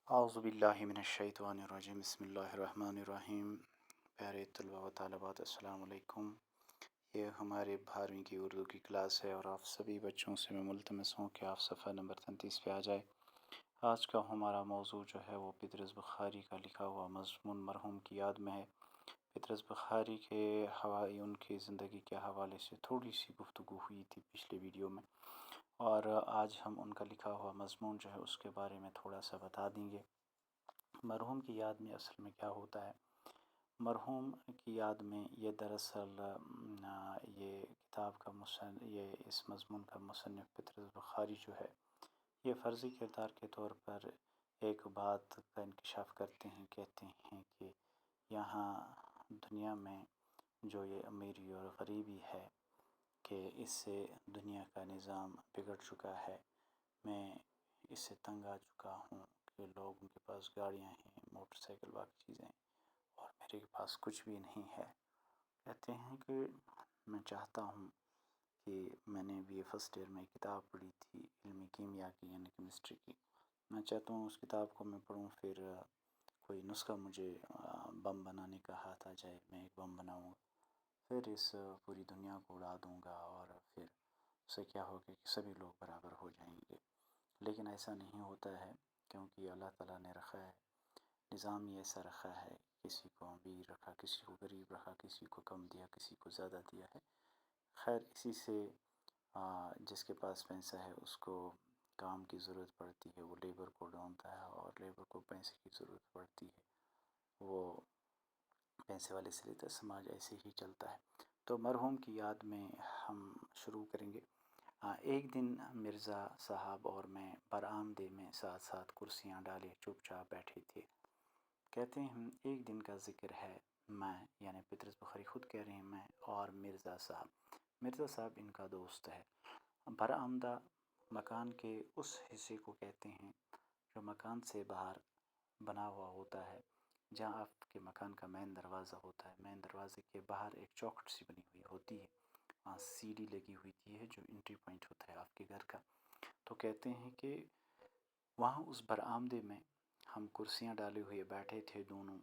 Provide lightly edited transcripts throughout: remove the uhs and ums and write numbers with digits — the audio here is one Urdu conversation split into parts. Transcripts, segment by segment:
اعوذ باللہ من الشیطان الرجیم بسم اللہ الرحمن الرحیم۔ پیارے طلباء و طالبات السلام علیکم۔ یہ ہمارے 12ویں کی اردو کی کلاس ہے اور آپ سبھی بچوں سے میں ملتمس ہوں کہ آپ صفحہ نمبر 33 پہ آ جائے۔ آج کا ہمارا موضوع جو ہے وہ پطرس بخاری کا لکھا ہوا مضمون مرحوم کی یاد میں ہے۔ پطرس بخاری کے ان کی زندگی کے حوالے سے تھوڑی سی گفتگو ہوئی تھی پچھلے ویڈیو میں، اور آج ہم ان کا لکھا ہوا مضمون جو ہے اس کے بارے میں تھوڑا سا بتا دیں گے۔ مرحوم کی یاد میں اصل میں کیا ہوتا ہے؟ مرحوم کی یاد میں یہ دراصل یہ کتاب کا یہ اس مضمون کا مصنف پطرس بخاری جو ہے یہ فرضی کردار کے طور پر ایک بات کا انکشاف کرتے ہیں، کہتے ہیں کہ یہاں دنیا میں جو یہ امیری اور غریبی ہے کہ اس سے دنیا کا نظام بگڑ چکا ہے۔ میں اس سے تنگ آ چکا ہوں کہ لوگوں کے پاس گاڑیاں ہیں، موٹر سائیکل، باقی چیزیں، اور میرے پاس کچھ بھی نہیں ہے۔ کہتے ہیں کہ میں چاہتا ہوں کہ میں نے بی اے فرسٹ ایئر میں کتاب پڑھی تھی علمی کیمیا کی، یعنی کیمسٹری کی۔ میں چاہتا ہوں اس کتاب کو میں پڑھوں، پھر کوئی نسخہ مجھے بم بنانے کا ہاتھ آ جائے، میں ایک بم بناؤں، پھر اس پوری دنیا کو اڑا دوں گا، اور پھر اس سے کیا ہوگا کہ سبھی لوگ برابر ہو جائیں گے۔ لیکن ایسا نہیں ہوتا ہے، کیونکہ اللہ تعالیٰ نے رکھا ہے نظام ہی ایسا رکھا ہے، کسی کو امیر رکھا، کسی کو غریب رکھا، کسی کو کم دیا، کسی کو زیادہ دیا ہے۔ خیر اسی سے جس کے پاس پیسہ ہے اس کو کام کی ضرورت پڑتی ہے، وہ لیبر کو ڈھونڈتا ہے، اور لیبر کو پیسے کی ضرورت پڑتی ہے، وہ پیسے والے سے لیتا ہے۔ سماج ایسے ہی چلتا ہے۔ تو مرحوم کی یاد میں ہم شروع کریں گے۔ ایک دن مرزا صاحب اور میں برآمدے میں ساتھ ساتھ کرسیاں ڈالے چپ چاپ بیٹھے تھے۔ کہتے ہیں ایک دن کا ذکر ہے، میں یعنی پطرس بخاری خود کہہ رہے ہیں، میں اور مرزا صاحب ان کا دوست ہے۔ برآمدہ مکان کے اس حصے کو کہتے ہیں جو مکان سے باہر بنا ہوا ہوتا ہے، جہاں آپ کے مکان کا مین دروازہ ہوتا ہے۔ مین دروازے کے باہر ایک چوکھٹ سی بنی ہوئی ہوتی ہے، وہاں سیڑھی لگی ہوئی ہے جو انٹری پوائنٹ ہوتا ہے آپ کے گھر کا۔ تو کہتے ہیں کہ وہاں اس برآمدے میں ہم کرسیاں ڈالے ہوئے بیٹھے تھے دونوں،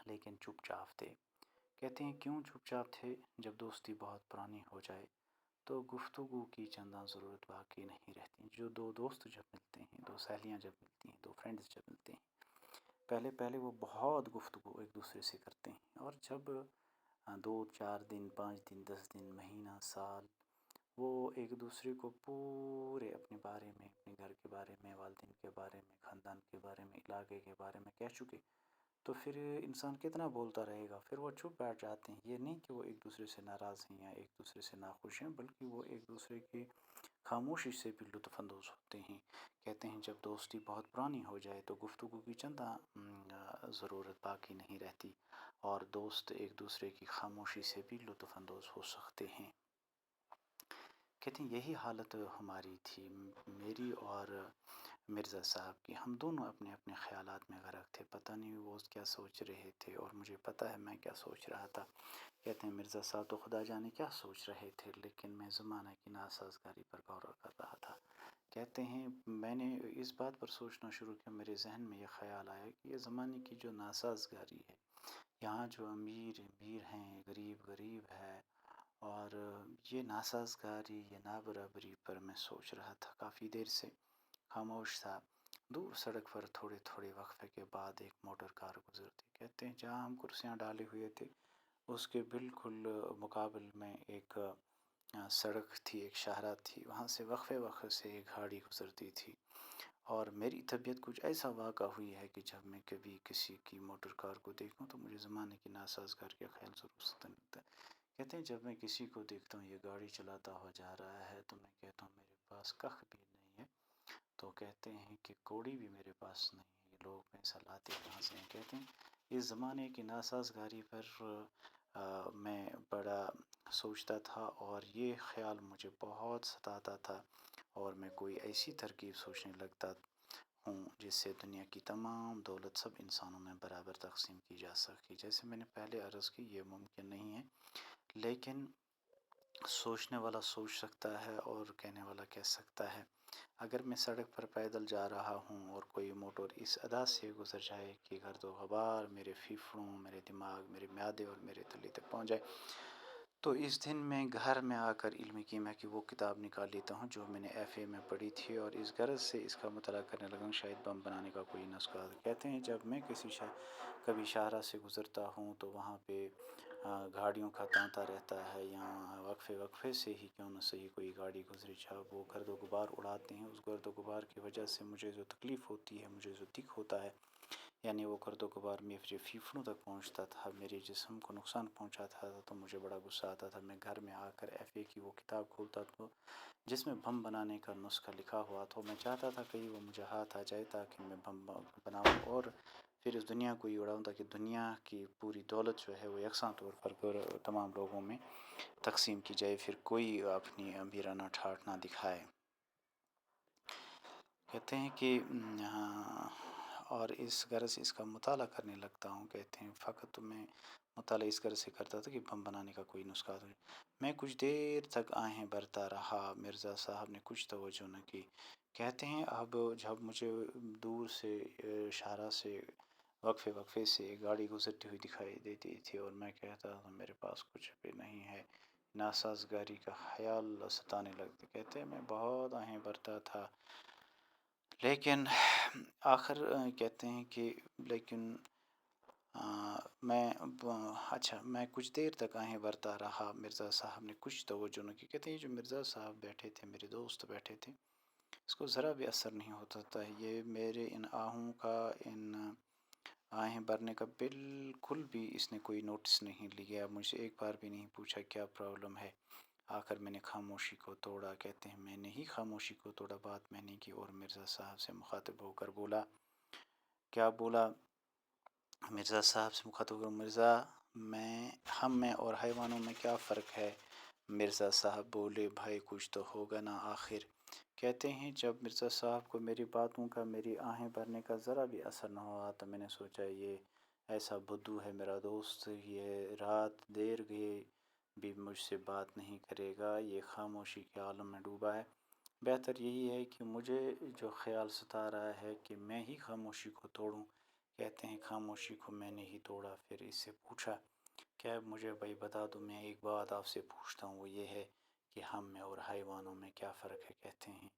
لیکن چپ چاپ تھے۔ کہتے ہیں کیوں چپ چاپ تھے؟ جب دوستی بہت پرانی ہو جائے تو گفتگو کی چنداں ضرورت باقی نہیں رہتی۔ جو دو دوست جب ملتے ہیں، دو سہیلیاں جب ملتی ہیں، دو فرینڈز جب ملتے ہیں، پہلے وہ بہت گفتگو ایک دوسرے سے کرتے ہیں، اور جب 2 4 دن، 5 دن، 10 دن، مہینہ، سال، وہ ایک دوسرے کو پورے اپنے بارے میں، اپنے گھر کے بارے میں، والدین کے بارے میں، خاندان کے بارے میں، علاقے کے بارے میں کہہ چکے، تو پھر انسان کتنا بولتا رہے گا؟ پھر وہ چپ بیٹھ جاتے ہیں۔ یہ نہیں کہ وہ ایک دوسرے سے ناراض ہیں یا ایک دوسرے سے ناخوش ہیں، بلکہ وہ ایک دوسرے کی خاموشی سے بھی لطف اندوز ہوتے ہیں۔ کہتے ہیں جب دوستی بہت پرانی ہو جائے تو گفتگو کی چنداں ضرورت باقی نہیں رہتی، اور دوست ایک دوسرے کی خاموشی سے بھی لطف اندوز ہو سکتے ہیں۔ کہتے ہیں یہی حالت ہماری تھی، میری اور مرزا صاحب کی۔ ہم دونوں اپنے اپنے خیالات میں غرق تھے، پتہ نہیں وہ کیا سوچ رہے تھے اور مجھے پتہ ہے میں کیا سوچ رہا تھا۔ کہتے ہیں مرزا صاحب تو خدا جانے کیا سوچ رہے تھے، لیکن میں زمانہ کی ناسازگاری پر غور کر رہا تھا۔ کہتے ہیں میں نے اس بات پر سوچنا شروع کیا، میرے ذہن میں یہ خیال آیا کہ یہ زمانے کی جو ناسازگاری ہے، یہاں جو امیر امیر ہیں، غریب غریب ہے، اور یہ ناسازگاری، یہ نابرابری پر میں سوچ رہا تھا کافی دیر سے، خاموش تھا۔ دور سڑک پر تھوڑے تھوڑے وقفے کے بعد ایک موٹر کار گزرتی۔ کہتے ہیں جہاں ہم کرسیاں ڈالے ہوئے تھے اس کے بالکل مقابل میں ایک سڑک تھی، ایک شاہراہ تھی، وہاں سے وقفے سے ایک گاڑی گزرتی تھی، اور میری طبیعت کچھ ایسا واقع ہوئی ہے کہ جب میں کبھی کسی کی موٹر کار کو دیکھوں تو مجھے زمانے کی ناسازگار کا خیال ضرور ستاتا ملتا ہے۔ کہتے ہیں جب میں کسی کو دیکھتا ہوں یہ گاڑی چلاتا ہوا جا رہا ہے تو میں کہتا ہوں میرے پاس کخ بھی نہیں ہے، تو کہتے ہیں کہ کوڑی بھی میرے پاس نہیں ہے، یہ لوگ پیسہ لاتے کہاں سے ہیں؟ کہتے ہیں اس زمانے کی ناسازگاری پر میں بڑا سوچتا تھا، اور یہ خیال مجھے بہت ستاتا تھا، اور میں کوئی ایسی ترکیب سوچنے لگتا ہوں جس سے دنیا کی تمام دولت سب انسانوں میں برابر تقسیم کی جا سکے۔ جیسے میں نے پہلے عرض کی یہ ممکن نہیں ہے، لیکن سوچنے والا سوچ سکتا ہے اور کہنے والا کہہ سکتا ہے۔ اگر میں سڑک پر پیدل جا رہا ہوں اور کوئی موٹر اس ادا سے گزر جائے کہ گرد و غبار میرے پھیپھڑوں، میرے دماغ، میرے معدے اور میرے تلے تک پہنچ جائے، تو اس دن میں گھر میں آ کر علم کیمیا کی وہ کتاب نکال لیتا ہوں جو میں نے ایف اے میں پڑھی تھی، اور اس غرض سے اس کا مطالعہ کرنے لگا شاید بم بنانے کا کوئی نسخہ۔ کہتے ہیں جب میں کبھی شاہراہ سے گزرتا ہوں تو وہاں پہ گاڑیوں کا تانتا رہتا ہے، یا وقفے سے ہی کیوں نہ صحیح کوئی گاڑی گزری، جب وہ گرد و غبار اڑاتے ہیں، اس گرد و غبار کی وجہ سے مجھے جو تکلیف ہوتی ہے، مجھے جو دکھ ہوتا ہے، یعنی وہ گرد و غبار میرے پھیپھڑوں تک پہنچتا تھا، میرے جسم کو نقصان پہنچاتا تھا، تو مجھے بڑا غصہ آتا تھا۔ میں گھر میں آ کر ایف اے کی وہ کتاب کھولتا تو جس میں بم بنانے کا نسخہ لکھا ہوا تھا، میں چاہتا تھا کہیں وہ مجھے ہاتھ آ جائے تاکہ میں بم بناؤں اور پھر اس دنیا کو یہ اڑاؤں، تاکہ دنیا کی پوری دولت جو ہے وہ یکساں طور پر تمام لوگوں میں تقسیم کی جائے، پھر کوئی اپنی امبیرانہ ٹھاٹھ نہ دکھائے۔ کہتے ہیں کہ اور اس غرض اس کا مطالعہ کرنے لگتا ہوں، کہتے ہیں فقط میں مطالعہ اس غرض سے کرتا تھا کہ بم بنانے کا کوئی نسخہ ہو۔ میں کچھ دیر تک آہیں بھرتا رہا، مرزا صاحب نے کچھ توجہ نہ کی۔ کہتے ہیں اب جب مجھے دور سے شاہراہ سے وقفے سے گاڑی گزرتی ہوئی دکھائی دیتی تھی اور میں کہتا تھا میرے پاس کچھ بھی نہیں ہے، ناسازگاری کا خیال ستانے لگتے۔ کہتے ہیں میں بہت آہیں بھرتا تھا، لیکن آخر کہتے ہیں کہ میں کچھ دیر تک آہیں بھرتا رہا، مرزا صاحب نے کچھ توجہ نہ کی۔ کہتے ہیں جو مرزا صاحب بیٹھے تھے، میرے دوست بیٹھے تھے، اس کو ذرا بھی اثر نہیں ہوتا تھا، یہ میرے ان آہوں کا، ان آہیں بھرنے کا بالکل بھی اس نے کوئی نوٹس نہیں لیا، مجھ سے ایک بار بھی نہیں پوچھا کیا پرابلم ہے۔ آخر میں نے خاموشی کو توڑا۔ کہتے ہیں میں نے ہی خاموشی کو توڑا، بات میں نے کی اور مرزا صاحب سے مخاطب ہو کر بولا، کیا بولا؟ مرزا صاحب سے مخاطب ہو کر، مرزا ہم میں اور حیوانوں میں کیا فرق ہے؟ مرزا صاحب بولے بھائی کچھ تو ہوگا نا آخر۔ کہتے ہیں جب مرزا صاحب کو میری باتوں کا، میری آہیں بھرنے کا ذرا بھی اثر نہ ہوا تو میں نے سوچا یہ ایسا بدو ہے میرا دوست، یہ رات دیر گئے بھی مجھ سے بات نہیں کرے گا، یہ خاموشی کے عالم میں ڈوبا ہے۔ بہتر یہی ہے کہ مجھے جو خیال ستا رہا ہے کہ میں ہی خاموشی کو توڑوں۔ کہتے ہیں خاموشی کو میں نے ہی توڑا۔ پھر اس سے پوچھا کیا مجھے بھائی بتا دو، میں ایک بات آپ سے پوچھتا ہوں، وہ یہ ہے کہ ہم میں اور حیوانوں میں کیا فرق ہے؟ کہتے ہیں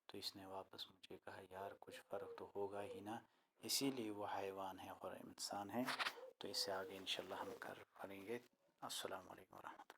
تو اس نے واپس مجھے کہا یار کچھ فرق تو ہوگا ہی نا، اسی لیے وہ حیوان ہے اور انسان ہے۔ تو اس سے آگے انشاءاللہ ہم پڑھیں گے۔ السلام علیکم ورحمۃ اللہ۔